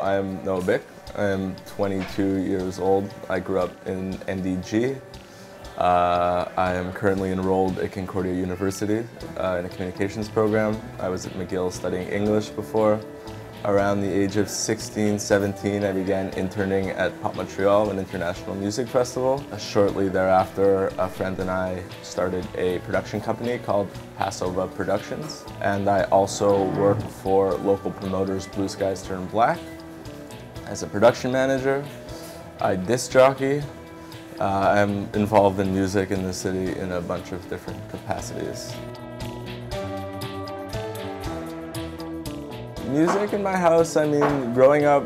I'm Noah Bick. I'm 22 years old. I grew up in NDG. I am currently enrolled at Concordia University in a communications program. I was at McGill studying English before. Around the age of 16, 17, I began interning at Montreal, an international music festival. Shortly thereafter, a friend and I started a production company called Passovah Productions. And I also work for local promoters Blue Skies Turn Black as a production manager. I disc jockey. I'm involved in music in the city in a bunch of different capacities. Music in my house, I mean, growing up,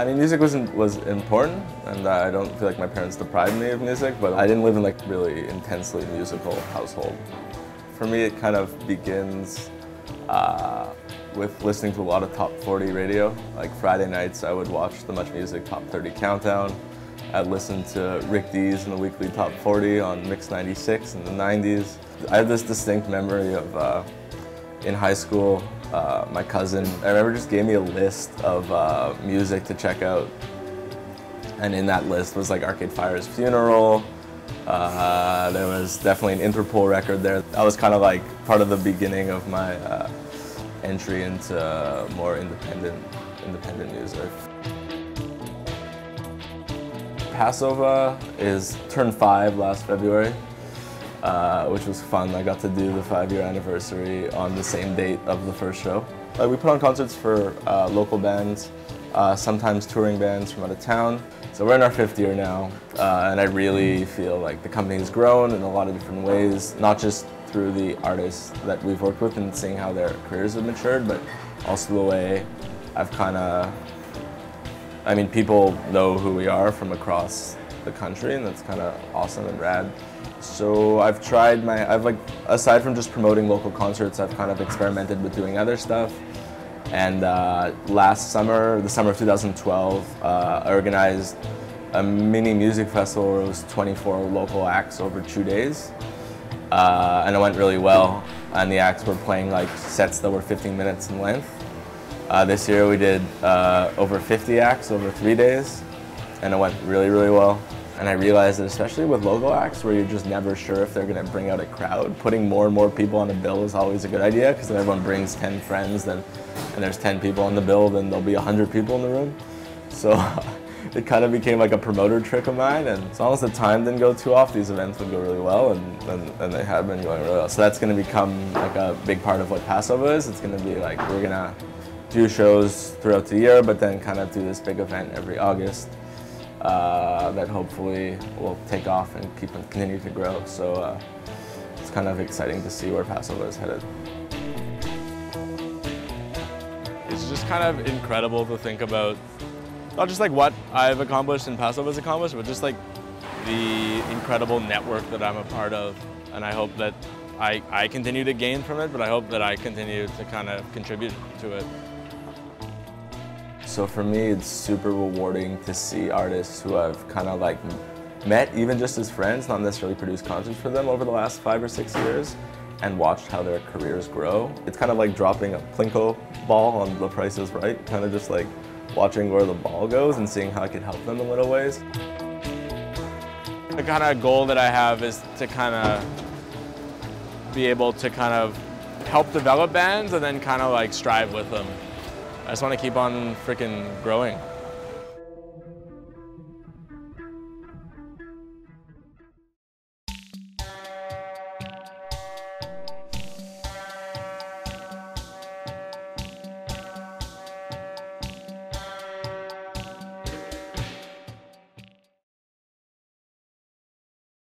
music was important, and I don't feel like my parents deprived me of music, but I didn't live in like really intensely musical household. For me, it kind of begins with listening to a lot of top 40 radio. Like Friday nights, I would watch the Much Music Top 30 Countdown. I'd listen to Rick D's in the weekly Top 40 on Mix 96 in the 90s. I have this distinct memory of in high school, my cousin, I remember, just gave me a list of music to check out. And in that list was like Arcade Fire's Funeral. There was definitely an Interpol record there. That was kind of like part of the beginning of my entry into more independent music. Passovah turned 5 last February, which was fun. I got to do the 5-year anniversary on the same date of the first show. We put on concerts for local bands, sometimes touring bands from out of town. So we're in our 5th year now, and I really feel like the company's grown in a lot of different ways, not just through the artists that we've worked with and seeing how their careers have matured, but also the way I've people know who we are from across the country, and that's kind of awesome and rad. So aside from just promoting local concerts, I've kind of experimented with doing other stuff. And last summer, the summer of 2012, I organized a mini music festival where it was 24 local acts over 2 days. And it went really well. And the acts were playing like sets that were 15 minutes in length. This year we did over 50 acts over 3 days, and it went really, really well. And I realized that especially with local acts where you're just never sure if they're going to bring out a crowd, putting more and more people on a bill is always a good idea, because if everyone brings 10 friends and there's 10 people on the bill, then there'll be 100 people in the room. So it kind of became like a promoter trick of mine, and as long as the time didn't go too off, these events would go really well, and they have been going really well. So that's going to become like a big part of what Passovah is. It's going to be like, we're going to do shows throughout the year, but then kind of do this big event every August that hopefully will take off and continue to grow. So it's kind of exciting to see where Passovah is headed. It's just kind of incredible to think about, not just like what I've accomplished and Passovah's accomplished, but just like the incredible network that I'm a part of. And I hope that I continue to gain from it, but I hope that I continue to kind of contribute to it. So for me, it's super rewarding to see artists who I've kind of like met, even just as friends, not necessarily produced concerts for them over the last 5 or 6 years, and watched how their careers grow. It's kind of like dropping a Plinko ball on The Price is Right, kind of just like watching where the ball goes and seeing how I can help them in little ways. The kind of goal that I have is to kind of be able to kind of help develop bands and then kind of like strive with them. I just want to keep on freaking growing.